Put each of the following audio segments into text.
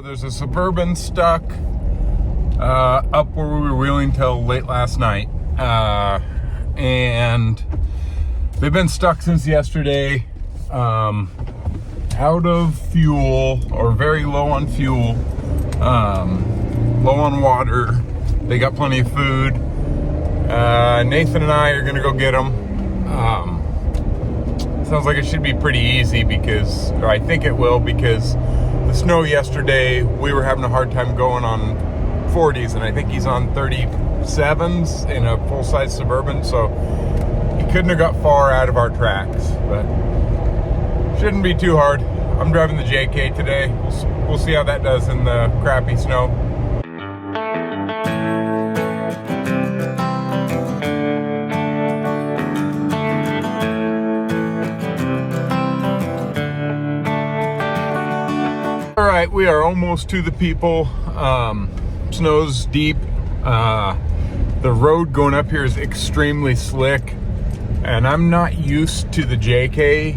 There's a Suburban stuck up where we were wheeling till late last night. And they've been stuck since yesterday. Out of fuel, or very low on fuel, low on water. They got plenty of food. Nathan and I are gonna go get them. Sounds like it should be pretty easy because, or I think it will, because the snow yesterday, we were having a hard time going on 40s, and I think he's on 37s in a full-size Suburban, so he couldn't have got far out of our tracks, but shouldn't be too hard. I'm driving the JK today. We'll see how that does in the crappy snow. All right, we are almost to the people. Snow's deep. The road going up here is extremely slick, and I'm not used to the JK,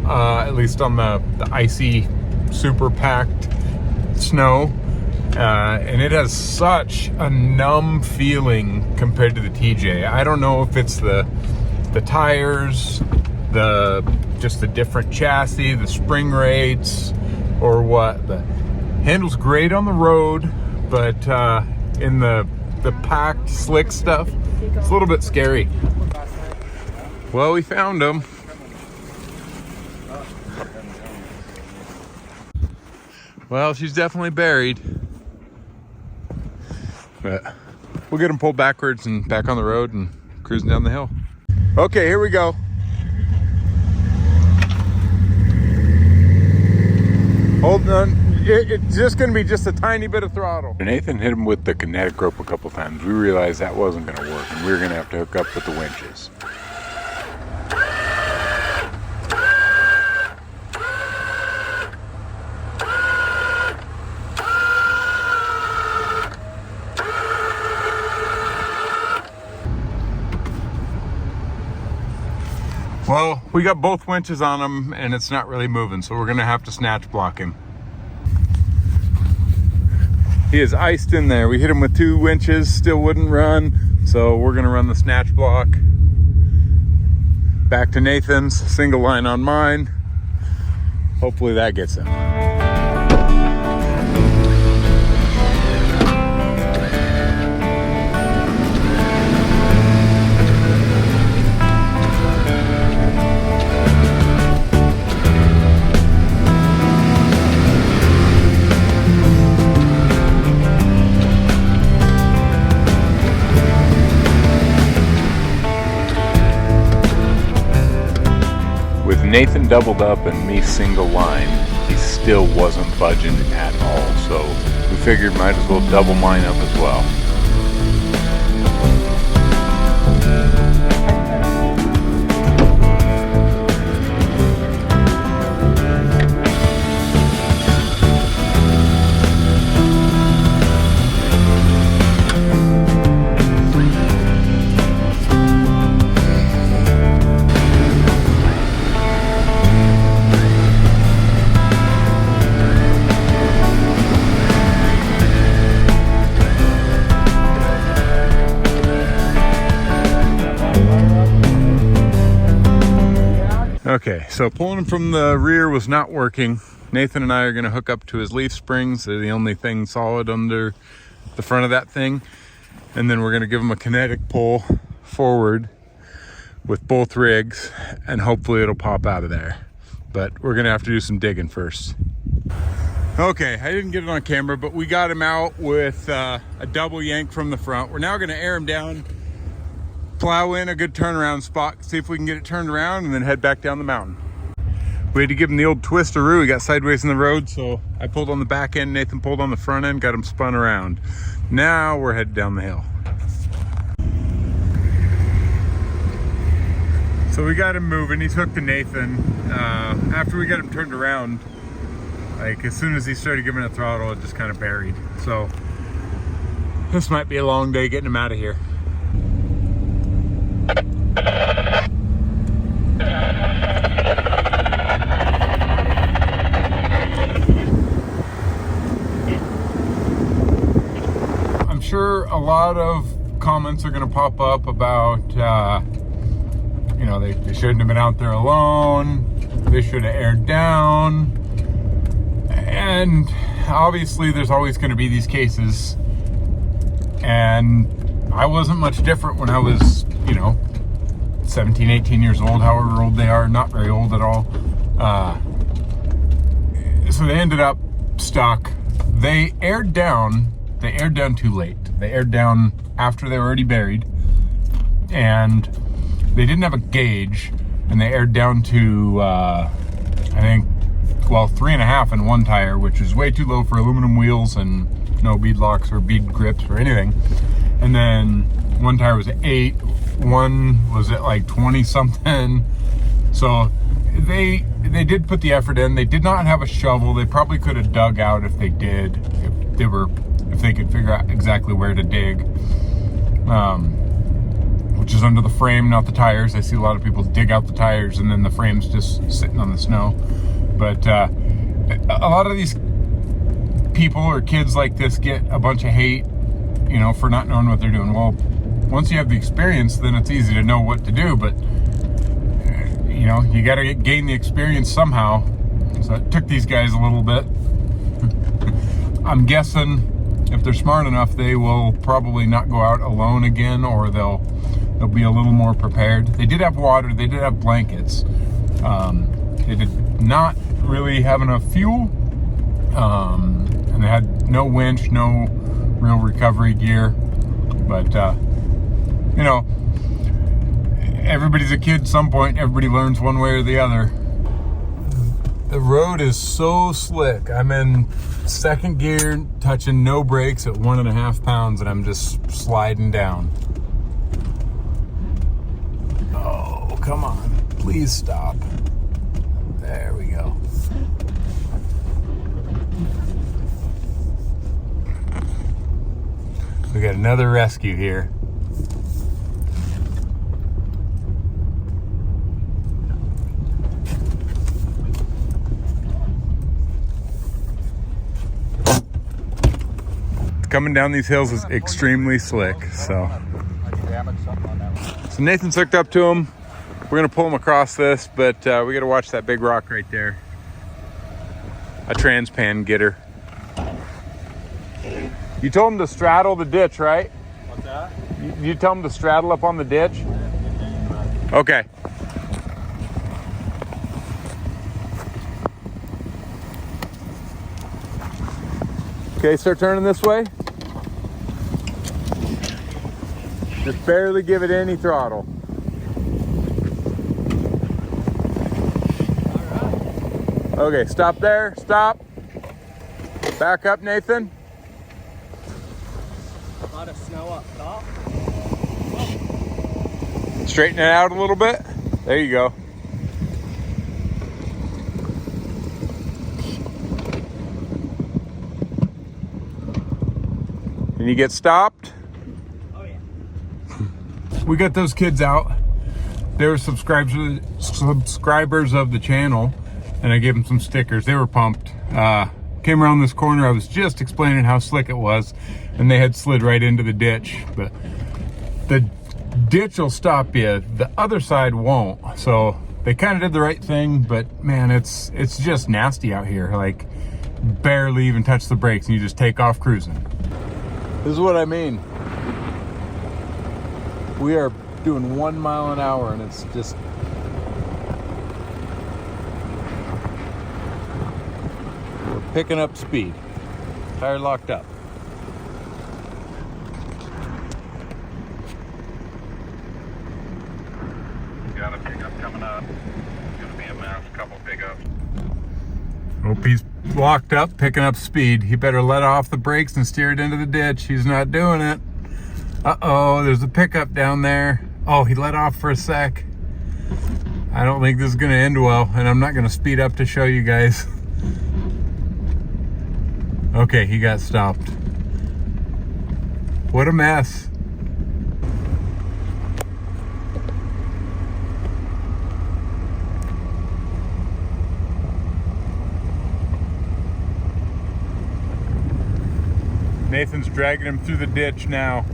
at least on the icy, super packed snow. And it has such a numb feeling compared to the TJ. I don't know if it's the tires, just the different chassis, the spring rates, or what. The handles great on the road, but in the packed slick stuff, it's a little bit scary. Well, we found them. Well, she's definitely buried, but we'll get them pulled backwards and back on the road and cruising down the hill. Okay, here we go. Hold on, it's just gonna be just a tiny bit of throttle. Nathan hit him with the kinetic rope a couple times. We realized that wasn't gonna work, and we were gonna have to hook up with the winches. Well, we got both winches on him and it's not really moving, so we're gonna have to snatch block him. He is iced in there. We hit him with 2 winches, still wouldn't run, so we're gonna run the snatch block. Back to Nathan's, single line on mine. Hopefully that gets him. Nathan doubled up and me single line, he still wasn't budging at all, so we figured might as well double mine up as well. Okay, so pulling him from the rear was not working. Nathan and I are gonna hook up to his leaf springs. They're the only thing solid under the front of that thing. And then we're gonna give him a kinetic pull forward with both rigs, and hopefully it'll pop out of there. But we're gonna have to do some digging first. Okay, I didn't get it on camera, but we got him out with a double yank from the front. We're now gonna air him down, plow in a good turnaround spot, see if we can get it turned around, and then head back down the mountain. We had to give him the old twistaroo. He got sideways in the road, so I pulled on the back end, Nathan pulled on the front end, got him spun around. Now we're headed down the hill. So we got him moving. He's hooked to Nathan. After we got him turned around, like as soon as he started giving it throttle, it just kind of buried. So this might be a long day getting him out of here. sure a lot of comments are going to pop up about, you know, they shouldn't have been out there alone. They should have aired down. And obviously there's always going to be these cases. And I wasn't much different when I was, you know, 17, 18 years old, however old they are, not very old at all. So they ended up stuck. They aired down too late. They aired down after they were already buried, and they didn't have a gauge, and they aired down to, I think, well, 3.5 in one tire, which is way too low for aluminum wheels and no bead locks or bead grips or anything. And then one tire was at 8, one was at like 20 something. So they did put the effort in. They did not have a shovel. They probably could have dug out if they did, if they could figure out exactly where to dig, which is under the frame, not the tires. I see a lot of people dig out the tires and then the frame's just sitting on the snow. But a lot of these people or kids like this get a bunch of hate, you know, for not knowing what they're doing. Well, once you have the experience, then it's easy to know what to do, but you know, you got to gain the experience somehow. So it took these guys a little bit. I'm guessing if they're smart enough, they will probably not go out alone again, or they'll be a little more prepared. They did have water, they did have blankets. They did not really have enough fuel, and they had no winch, no real recovery gear. But you know, everybody's a kid at some point. Everybody learns one way or the other. The road is so slick. I'm in second gear, touching no brakes at 1.5 pounds, and I'm just sliding down. Oh, come on. Please stop. There we go. We got another rescue here. Coming down these hills is extremely slick, so Nathan's hooked up to him. We're gonna pull him across this, but we gotta watch that big rock right there. A transpan getter. You told him to straddle the ditch, right? What's that? You tell him to straddle up on the ditch? Okay. Okay, start turning this way. Just barely give it any throttle. Okay, stop there, stop. Back up, Nathan. A lot of snow up top. Straighten it out a little bit. There you go. And you get stopped. Oh yeah. We got those kids out. They were subscribers of the channel, and I gave them some stickers. They were pumped. Came around this corner. I was just explaining how slick it was, and they had slid right into the ditch. But the ditch will stop you. The other side won't. So they kind of did the right thing. But man, it's just nasty out here. Like barely even touch the brakes, and you just take off cruising. This is what I mean. We are doing 1 mile an hour, and it's just we're picking up speed. Tire locked up. Got a pickup coming up. It's gonna be a mess. Couple pickups. Hope he's locked up, picking up speed. He better let off the brakes and steer it into the ditch. He's not doing it. Uh-oh, there's a pickup down there. Oh, he let off for a sec. I don't think this is gonna end well, and I'm not gonna speed up to show you guys. Okay, he got stopped. What a mess. Nathan's dragging him through the ditch now.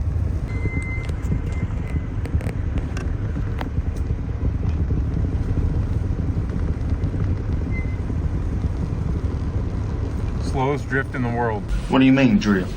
Slowest drift in the world. What do you mean drift?